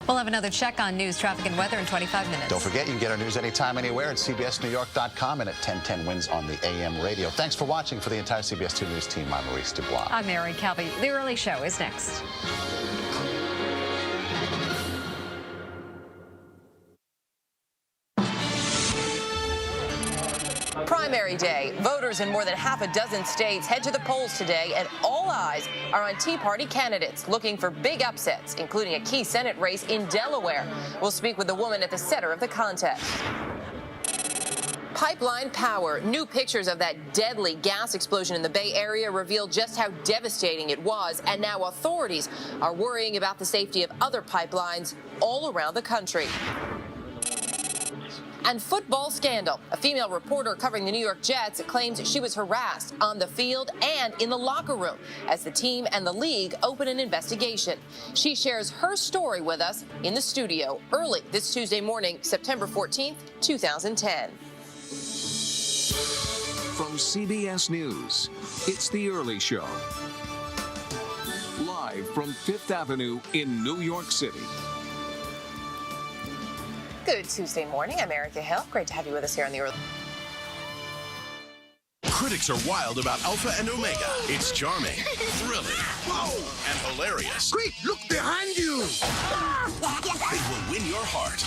We'll have another check on news, traffic, and weather in 25 minutes. Don't forget, you can get our news anytime, anywhere at CBSNewYork.com and at 1010 Wins on the AM radio. Thanks for watching. For the entire CBS 2 News team, I'm Maurice Dubois. I'm Mary Calvi. The Early Show is next. Primary day. Voters in more than half a dozen states head to the polls today, and all eyes are on Tea Party candidates looking for big upsets, including a key Senate race in Delaware. We'll speak with the woman at the center of the contest. Pipeline power. New pictures of that deadly gas explosion in the Bay Area reveal just how devastating it was, and now authorities are worrying about the safety of other pipelines all around the country. And football scandal. A female reporter covering the New York Jets claims she was harassed on the field and in the locker room as the team and the league open an investigation. She shares her story with us in the studio early this Tuesday morning, September 14th, 2010. From CBS News, it's The Early Show. Live from Fifth Avenue in New York City. Good Tuesday morning. I'm Erica Hill. Great to have you with us here on the Early. Critics are wild about Alpha and Omega. It's charming, thrilling, and hilarious. Great, look behind you! They will win your heart.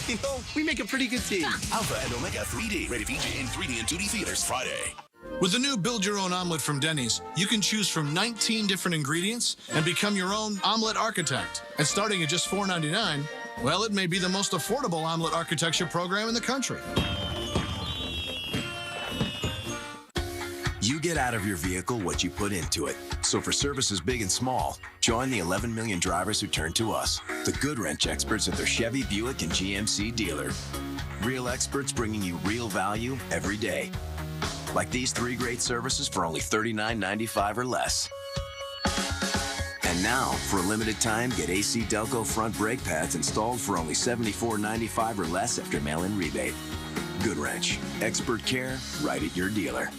You know, we make a pretty good team. Alpha and Omega 3D. Rated PG in 3D and 2D theaters Friday. With the new Build Your Own Omelet from Denny's, you can choose from 19 different ingredients and become your own omelet architect. And starting at just $4.99, well, it may be the most affordable omelet architecture program in the country. You get out of your vehicle what you put into it. So for services big and small, join the 11 million drivers who turn to us, the good wrench experts at their Chevy, Buick, and GMC dealer. Real experts bringing you real value every day. Like these 3 great services for only $39.95 or less. And now, for a limited time, get AC Delco front brake pads installed for only $74.95 or less after mail-in rebate. Good Wrench. Expert care right at your dealer.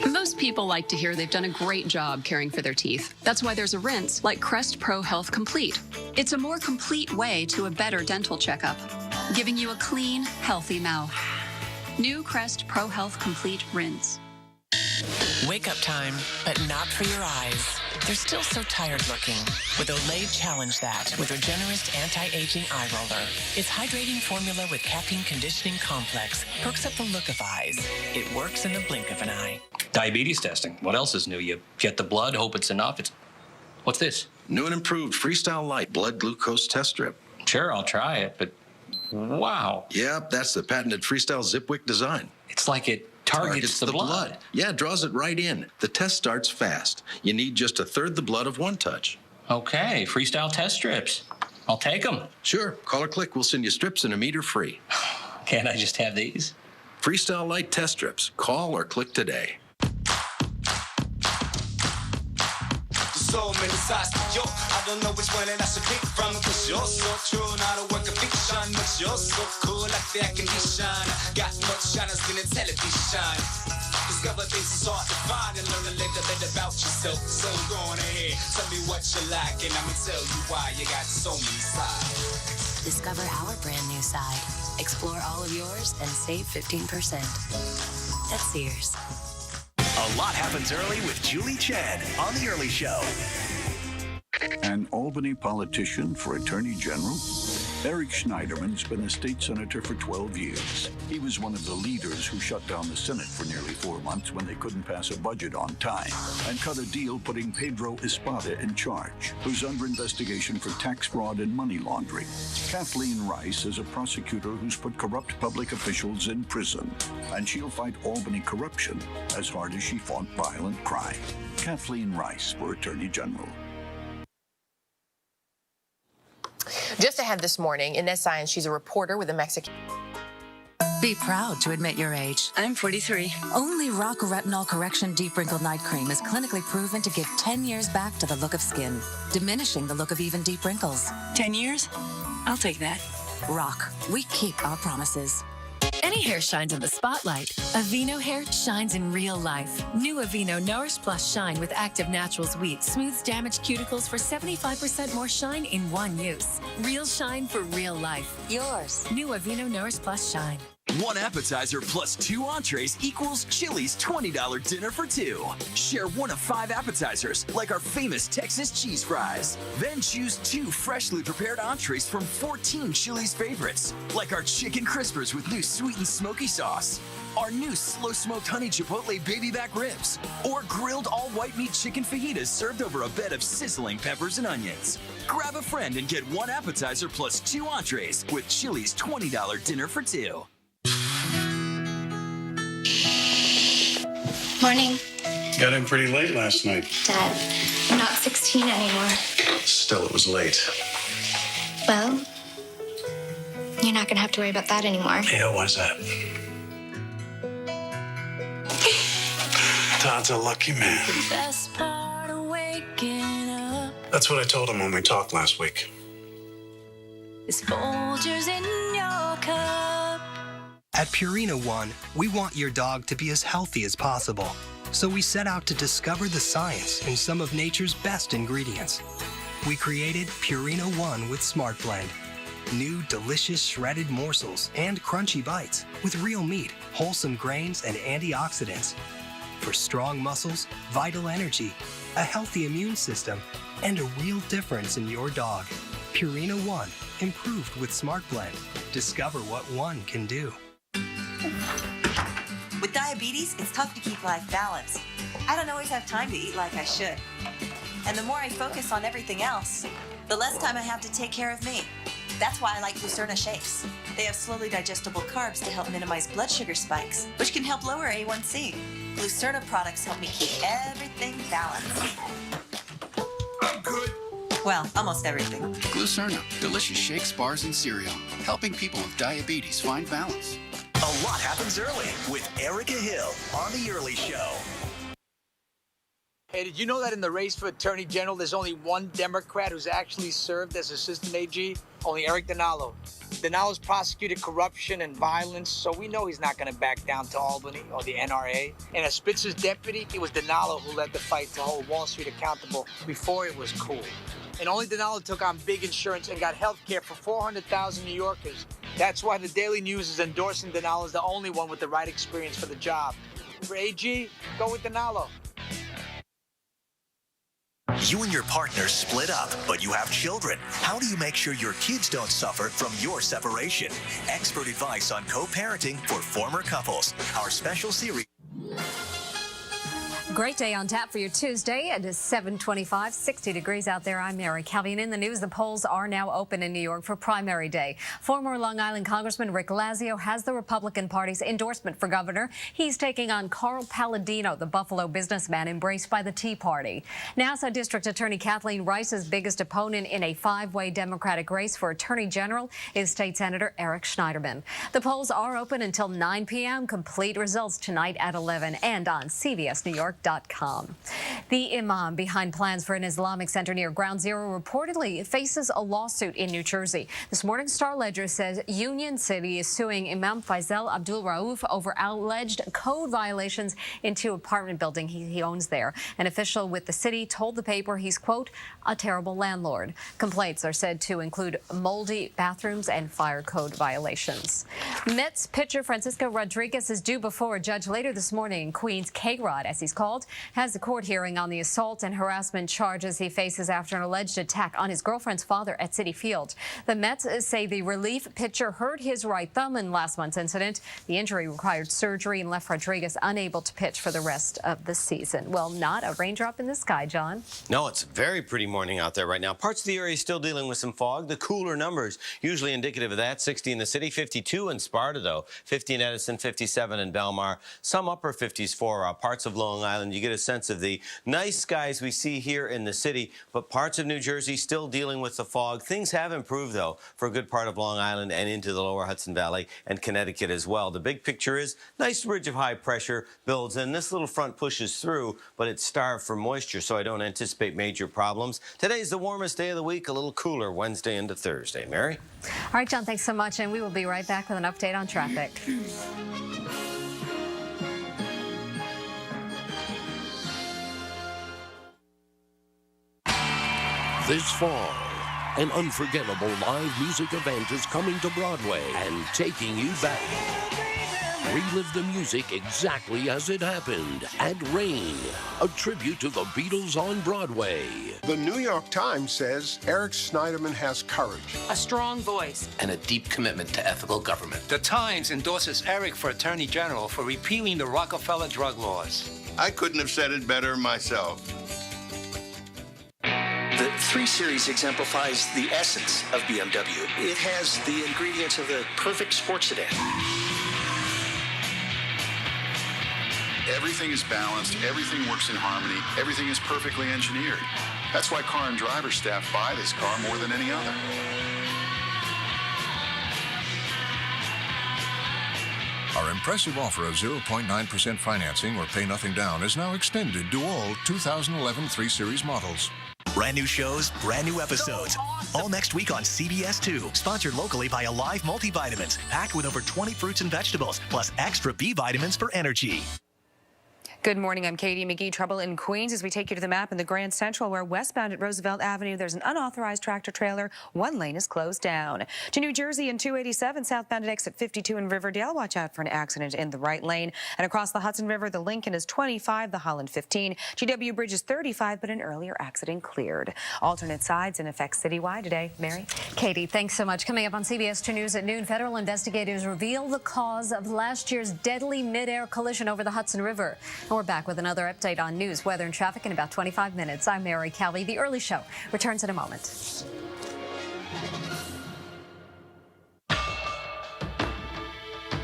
Most people like to hear they've done a great job caring for their teeth. That's why there's a rinse like Crest Pro Health Complete. It's a more complete way to a better dental checkup, giving you a clean, healthy mouth. New Crest Pro Health Complete Rinse. Wake up time, but not for your eyes. They're still so tired looking. With Olay, challenge that with Regenerist Anti-Aging Eye Roller. Its hydrating formula with caffeine conditioning complex perks up the look of eyes. It works in the blink of an eye. Diabetes testing. What else is new? You get the blood, hope it's enough. What's this? New and improved Freestyle Light blood glucose test strip. Sure, I'll try it, but wow. Yep, that's the patented Freestyle Zipwick design. It's like it targets the blood. Yeah, it draws it right in. The test starts fast. You need just 1/3 the blood of one touch. Okay, Freestyle test strips. I'll take them. Sure, call or click. We'll send you strips and a meter free. Can't I just have these? Freestyle Light test strips. Call or click today. So many sides to you, I don't know which one I should pick from. Cause you're so true, not a work of fiction. But you're so cool, like the air condition. Got much shiners in the television. Discover things it's hard to find and learn a little bit about yourself. So go on ahead, tell me what you like, and I'ma tell you why you got so many sides. Discover our brand new side. Explore all of yours and save 15%. That's Sears. A lot happens early with Julie Chen on The Early Show. An Albany politician for Attorney General? Eric Schneiderman's been a state senator for 12 years. He was one of the leaders who shut down the Senate for nearly 4 months when they couldn't pass a budget on time, and cut a deal putting Pedro Espada in charge, who's under investigation for tax fraud and money laundering. Kathleen Rice is a prosecutor who's put corrupt public officials in prison, and she'll fight Albany corruption as hard as she fought violent crime. Kathleen Rice for Attorney General. Just ahead this morning, Inez Science, she's a reporter with the Mexican. Be proud to admit your age. I'm 43. Only Rock Retinol Correction Deep Wrinkle Night Cream is clinically proven to give 10 years back to the look of skin, diminishing the look of even deep wrinkles. 10 years? I'll take that. Rock. We keep our promises. Any hair shines in the spotlight. Aveeno hair shines in real life. New Aveeno Nourish Plus Shine with Active Naturals Wheat smooths damaged cuticles for 75% more shine in one use. Real shine for real life. Yours. New Aveeno Nourish Plus Shine. One appetizer plus 2 entrees equals Chili's $20 dinner for 2. Share one of 5 appetizers, like our famous Texas cheese fries. Then choose 2 freshly prepared entrees from 14 Chili's favorites, like our chicken crispers with new sweet and smoky sauce, our new slow-smoked honey chipotle baby back ribs, or grilled all-white meat chicken fajitas served over a bed of sizzling peppers and onions. Grab a friend and get 1 appetizer plus 2 entrees with Chili's $20 dinner for 2. Morning. Got in pretty late last night. Dad, I'm not 16 anymore. Still, it was late. Well, you're not going to have to worry about that anymore. Yeah, why's that? Todd's a lucky man. Best part of waking up That's what I told him when we talked last week. is Folgers in your cup. At Purina One, we want your dog to be as healthy as possible. So we set out to discover the science in some of nature's best ingredients. We created Purina One with Smart Blend. New delicious shredded morsels and crunchy bites with real meat, wholesome grains, and antioxidants. For strong muscles, vital energy, a healthy immune system, and a real difference in your dog. Purina One, improved with Smart Blend. Discover what one can do. With diabetes, it's tough to keep life balanced. I don't always have time to eat like I should. And the more I focus on everything else, the less time I have to take care of me. That's why I like Glucerna shakes. They have slowly digestible carbs to help minimize blood sugar spikes, which can help lower A1C. Glucerna products help me keep everything balanced. I'm good. Well, almost everything. Glucerna, delicious shakes, bars, and cereal, helping people with diabetes find balance. A lot happens early with Erica Hill on The Early Show. Hey, did you know that in the race for Attorney General, there's only one Democrat who's actually served as Assistant AG? Only Eric Dinalo. Dinalo's prosecuted corruption and violence, so we know he's not going to back down to Albany or the NRA. And as Spitzer's deputy, it was Dinalo who led the fight to hold Wall Street accountable before it was cool. And only Dinalo took on big insurance and got health care for 400,000 New Yorkers. That's why the Daily News is endorsing Dinalo as the only one with the right experience for the job. For AG, go with Dinalo. You and your partner split up, but you have children. How do you make sure your kids don't suffer from your separation? Expert advice on co-parenting for former couples. Our special series. Great day on tap for your Tuesday. It is 7:25, 60 degrees out there. I'm Mary Calvin. In the news, the polls are now open in New York for primary day. Former Long Island Congressman Rick Lazio has the Republican Party's endorsement for governor. He's taking on Carl Palladino, the Buffalo businessman embraced by the Tea Party. NASA District Attorney Kathleen Rice's biggest opponent in a 5-way Democratic race for Attorney General is State Senator Eric Schneiderman. The polls are open until 9 p.m. Complete results tonight at 11 and on CBS-NewYork.com. The imam behind plans for an Islamic center near Ground Zero reportedly faces a lawsuit in New Jersey. This morning, Star-Ledger says Union City is suing Imam Faisal Abdul Rauf over alleged code violations in 2 apartment buildings he owns there. An official with the city told the paper he's, quote, a terrible landlord. Complaints are said to include moldy bathrooms and fire code violations. Mets pitcher Francisco Rodriguez is due before a judge later this morning in Queens. K-Rod, as he's called, has a court hearing on the assault and harassment charges he faces after an alleged attack on his girlfriend's father at Citi Field. The Mets say the relief pitcher hurt his right thumb in last month's incident. The injury required surgery and left Rodriguez unable to pitch for the rest of the season. Well, not a raindrop in the sky, John. No, it's a very pretty morning out there right now. Parts of the area still dealing with some fog. The cooler numbers usually indicative of that. 60 in the city, 52 in Sparta, though. 50 in Edison, 57 in Belmar. Some upper 50s for parts of Long Island. Island, you get a sense of the nice skies we see here in the city, but parts of New Jersey still dealing with the fog. Things have improved, though, for a good part of Long Island and into the lower Hudson Valley and Connecticut as well. The big picture is nice ridge of high pressure builds in. This little front pushes through, but it's starved for moisture, so I don't anticipate major problems. Today's the warmest day of the week, a little cooler Wednesday into Thursday. Mary? All right, John, thanks so much, and we will be right back with an update on traffic. This fall, an unforgettable live music event is coming to Broadway and taking you back. Relive the music exactly as it happened at Rain, a tribute to the Beatles on Broadway. The New York Times says Eric Schneiderman has courage, a strong voice, and a deep commitment to ethical government. The Times endorses Eric for Attorney General for repealing the Rockefeller drug laws. I couldn't have said it better myself. The 3 Series exemplifies the essence of BMW. It has the ingredients of the perfect sports sedan. Everything is balanced, everything works in harmony, everything is perfectly engineered. That's why car and driver staff buy this car more than any other. Our impressive offer of 0.9% financing or pay nothing down is now extended to all 2011 3 Series models. Brand new shows, brand new episodes. All next week on CBS-2. Sponsored locally by Alive Multivitamins. Packed with over 20 fruits and vegetables, plus extra B vitamins for energy. Good morning, I'm Katie McGee. Trouble in Queens as we take you to the map in the Grand Central, where westbound at Roosevelt Avenue, there's an unauthorized tractor trailer. One lane is closed down. To New Jersey and 287 southbound at exit 52 in Riverdale. Watch out for an accident in the right lane. And across the Hudson River, the Lincoln is 25, the Holland 15. GW Bridge is 35, but an earlier accident cleared. Alternate sides in effect citywide today. Mary? Katie, thanks so much. Coming up on CBS 2 News at noon, federal investigators reveal the cause of last year's deadly mid-air collision over the Hudson River. We're back with another update on news, weather, and traffic in about 25 minutes. I'm Mary Calvi. The Early Show returns in a moment.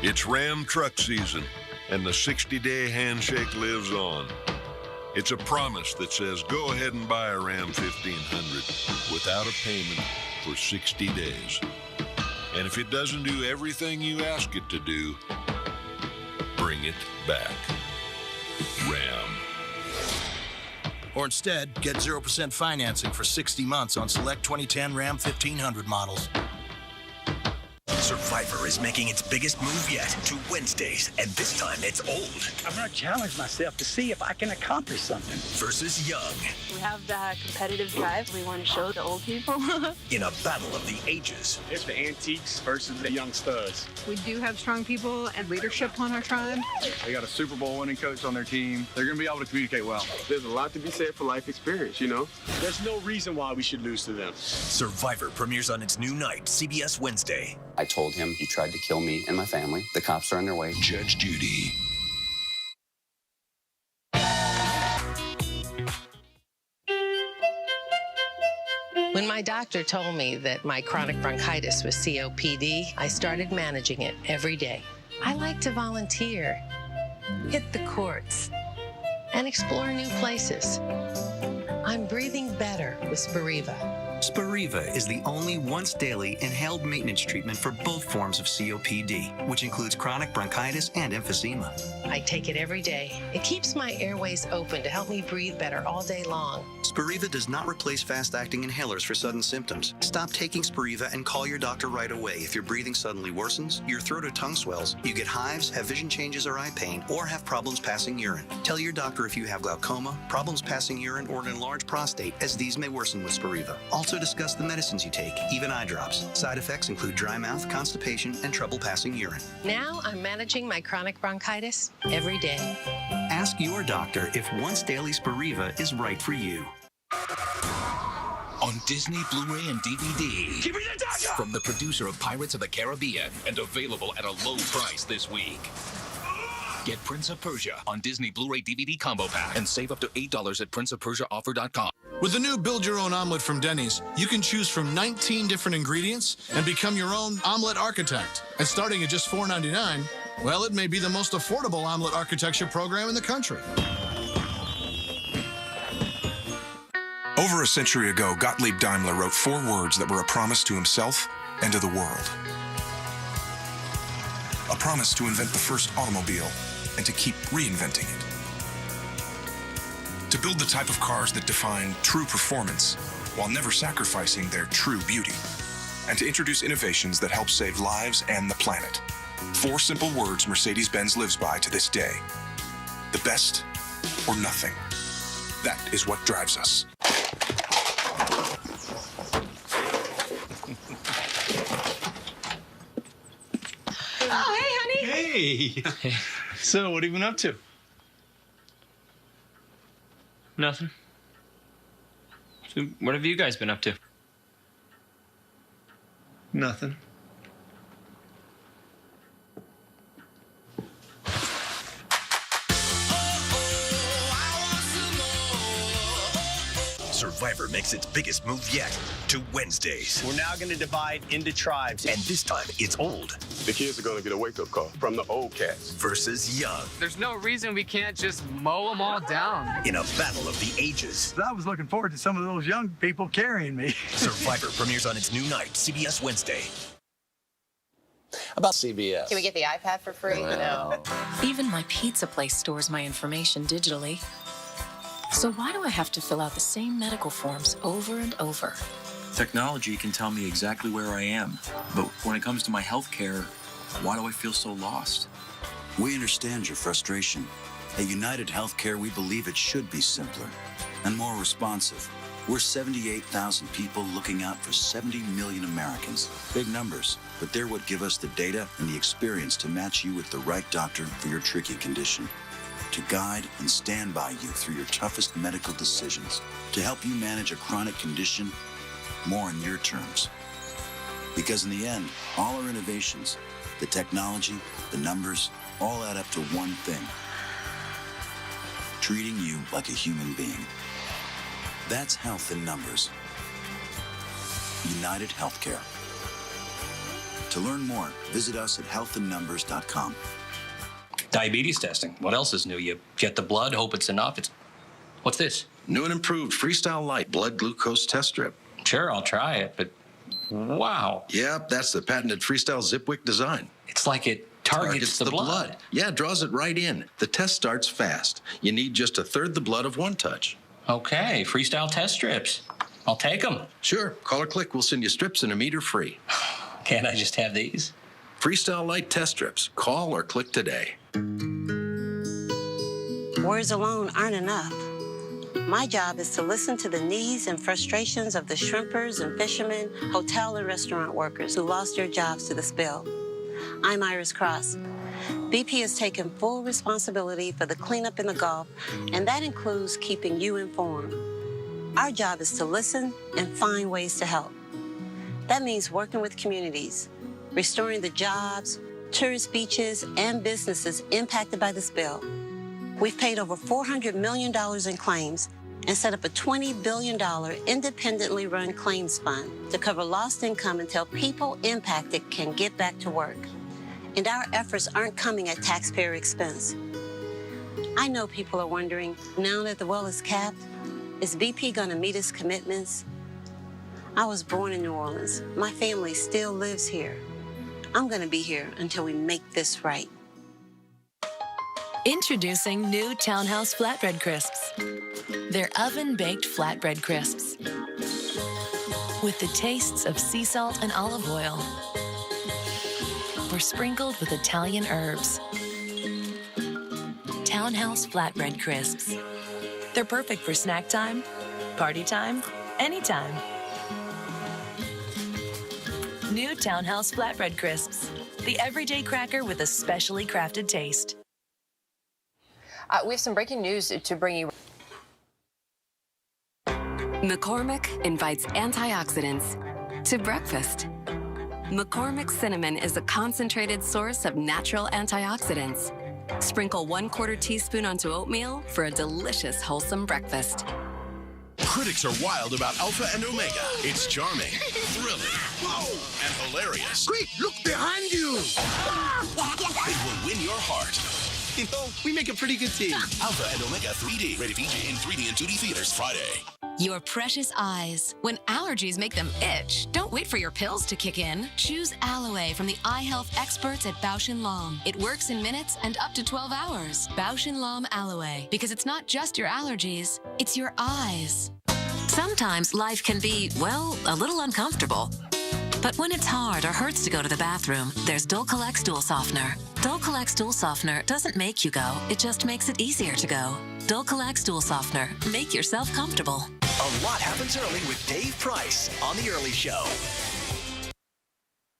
It's Ram truck season, and the 60-day handshake lives on. It's a promise that says go ahead and buy a Ram 1500 without a payment for 60 days. And if it doesn't do everything you ask it to do, bring it back. Ram. Or instead, get 0% financing for 60 months on select 2010 Ram 1500 models. Survivor is making its biggest move yet to Wednesdays, and this time it's old. I'm going to challenge myself to see if I can accomplish something. Versus young. We have that competitive drive we want to show the old people. In a battle of the ages. It's the antiques versus the young studs. We do have strong people and leadership on our tribe. They got a Super Bowl winning coach on their team. They're going to be able to communicate well. There's a lot to be said for life experience, you know? There's no reason why we should lose to them. Survivor premieres on its new night, CBS Wednesday. I told him you tried to kill me and my family. The cops are on their way. Judge Judy. When my doctor told me that my chronic bronchitis was COPD, I started managing it every day. I like to volunteer, hit the courts, and explore new places. I'm breathing better with Spiriva. Spiriva is the only once-daily inhaled maintenance treatment for both forms of COPD, which includes chronic bronchitis and emphysema. I take it every day. It keeps my airways open to help me breathe better all day long. Spiriva does not replace fast-acting inhalers for sudden symptoms. Stop taking Spiriva and call your doctor right away if your breathing suddenly worsens, your throat or tongue swells, you get hives, have vision changes or eye pain, or have problems passing urine. Tell your doctor if you have glaucoma, problems passing urine, or an enlarged prostate, as these may worsen with Spiriva. Also discuss the medicines you take, even eye drops. Side effects include dry mouth, constipation, and trouble passing urine. Now I'm managing my chronic bronchitis every day. Ask your doctor if once daily Spiriva is right for you. On Disney, Blu-ray, and DVD. Give me the dagger! From the producer of Pirates of the Caribbean, and available at a low price this week. Get Prince of Persia on Disney Blu-ray DVD Combo Pack and save up to $8 at princeofpersiaoffer.com. With the new Build Your Own Omelet from Denny's, you can choose from 19 different ingredients and become your own omelet architect. And starting at just $4.99, well, it may be the most affordable omelet architecture program in the country. Over a century ago, Gottlieb Daimler wrote 4 words that were a promise to himself and to the world. A promise to invent the first automobile and to keep reinventing it. To build the type of cars that define true performance while never sacrificing their true beauty. And to introduce innovations that help save lives and the planet. 4 simple words Mercedes-Benz lives by to this day. The best or nothing. That is what drives us. Oh, hey, honey. Hey. So, what have you been up to? Nothing. So what have you guys been up to? Nothing. Survivor makes its biggest move yet to Wednesdays. We're now going to divide into tribes. And this time, it's old. The kids are going to get a wake-up call from the old cats. Versus young. There's no reason we can't just mow them all down. In a battle of the ages. I was looking forward to some of those young people carrying me. Survivor premieres on its new night, CBS Wednesday. About CBS. Can we get the iPad for free? No. Even my pizza place stores my information digitally. So why do I have to fill out the same medical forms over and over? Technology can tell me exactly where I am, but when it comes to my health care, why do I feel so lost? We understand your frustration. At United Healthcare, we believe it should be simpler and more responsive. We're 78,000 people looking out for 70 million Americans. Big numbers, but they're what give us the data and the experience to match you with the right doctor for your tricky condition. To guide and stand by you through your toughest medical decisions. To help you manage a chronic condition more in your terms. Because in the end, all our innovations, the technology, the numbers, all add up to one thing. Treating you like a human being. That's health in numbers. United Healthcare. To learn more, visit us at healthinnumbers.com. Diabetes testing. What else is new? You get the blood, hope it's enough. What's this? New and improved Freestyle Light blood glucose test strip. Sure, I'll try it, but wow. Yep, that's the patented Freestyle Zipwick design. It's like it targets the blood. Yeah, draws it right in. The test starts fast. You need just 1/3 the blood of one touch. Okay, Freestyle test strips. I'll take them. Sure, call or click. We'll send you strips and a meter free. Can't I just have these? Freestyle Light test strips. Call or click today. Words alone aren't enough. My job is to listen to the needs and frustrations of the shrimpers and fishermen, hotel and restaurant workers who lost their jobs to the spill. I'm Iris Cross. BP has taken full responsibility for the cleanup in the Gulf, and that includes keeping you informed. Our job is to listen and find ways to help. That means working with communities, restoring the jobs, tourist beaches, and businesses impacted by the spill. We've paid over $400 million in claims and set up a $20 billion independently run claims fund to cover lost income until people impacted can get back to work. And our efforts aren't coming at taxpayer expense. I know people are wondering, now that the well is capped, is BP going to meet its commitments? I was born in New Orleans. My family still lives here. I'm going to be here until we make this right. Introducing new Townhouse Flatbread Crisps. They're oven-baked flatbread crisps with the tastes of sea salt and olive oil. We're sprinkled with Italian herbs. Townhouse Flatbread Crisps. They're perfect for snack time, party time, anytime. New Townhouse Flatbread Crisps. The everyday cracker with a specially crafted taste. We have some breaking news to bring you. McCormick invites antioxidants to breakfast. McCormick Cinnamon is a concentrated source of natural antioxidants. Sprinkle 1/4 teaspoon onto oatmeal for a delicious, wholesome breakfast. Critics are wild about Alpha and Omega. It's charming, thrilling, and hilarious. Quick, look behind you! It will win your heart. You know, we make a pretty good team. Alpha and Omega 3D. Rated PG in 3D and 2D theaters Friday. Your precious eyes. When allergies make them itch, don't wait for your pills to kick in. Choose Aloe from the eye health experts at Bausch & Lomb. It works in minutes and up to 12 hours. Bausch & Lomb Aloe. Because it's not just your allergies, it's your eyes. Sometimes life can be, well, a little uncomfortable. But when it's hard or hurts to go to the bathroom, there's Dulcolax Stool Softener. Dulcolax Stool Softener doesn't make you go, it just makes it easier to go. Dulcolax Stool Softener. Make yourself comfortable. A lot happens early with Dave Price on The Early Show.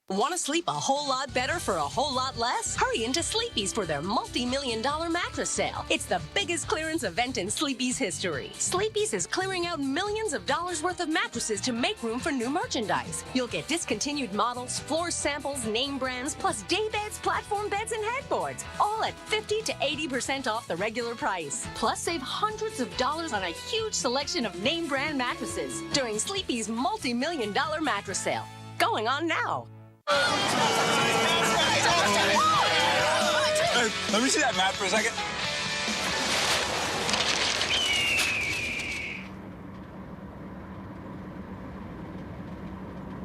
Want to sleep a whole lot better for a whole lot less? Hurry into Sleepy's for their multi-million-dollar mattress sale. It's the biggest clearance event in Sleepy's history. Sleepy's is clearing out millions of dollars worth of mattresses to make room for new merchandise. You'll get discontinued models, floor samples, name brands, plus day beds, platform beds, and headboards, all at 50 to 80% off the regular price. Plus, save hundreds of dollars on a huge selection of name brand mattresses during Sleepy's multi-million-dollar mattress sale. Going on now. Hey, let me see that map for a second.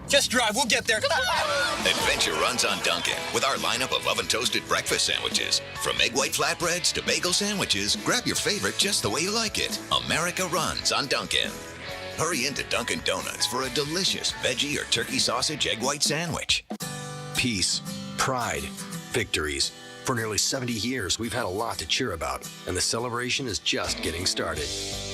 Just drive, we'll get there. Adventure runs on Dunkin' with our lineup of oven-toasted breakfast sandwiches. From egg white flatbreads to bagel sandwiches, grab your favorite just the way you like it. America runs on Dunkin'. Hurry into Dunkin' Donuts for a delicious veggie or turkey sausage egg white sandwich. Peace, pride, victories. For nearly 70 years, we've had a lot to cheer about, and the celebration is just getting started.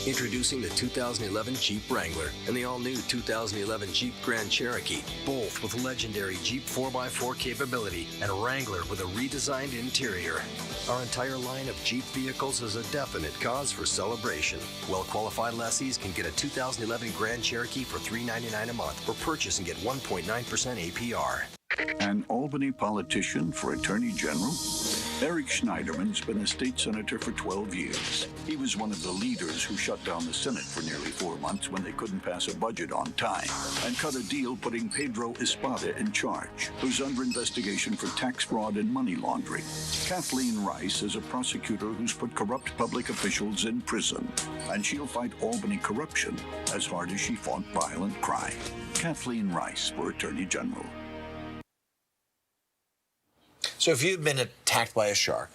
Introducing the 2011 Jeep Wrangler and the all-new 2011 Jeep Grand Cherokee, both with legendary Jeep 4x4 capability and Wrangler with a redesigned interior. Our entire line of Jeep vehicles is a definite cause for celebration. Well-qualified lessees can get a 2011 Grand Cherokee for $399 a month or purchase and get 1.9% APR. An Albany politician for Attorney General? Eric Schneiderman's been a state senator for 12 years. He was one of the leaders who shut down the Senate for nearly 4 months when they couldn't pass a budget on time, and cut a deal putting Pedro Espada in charge, who's under investigation for tax fraud and money laundering. Kathleen Rice is a prosecutor who's put corrupt public officials in prison, and she'll fight Albany corruption as hard as she fought violent crime. Kathleen Rice for Attorney General. So if you've been attacked by a shark,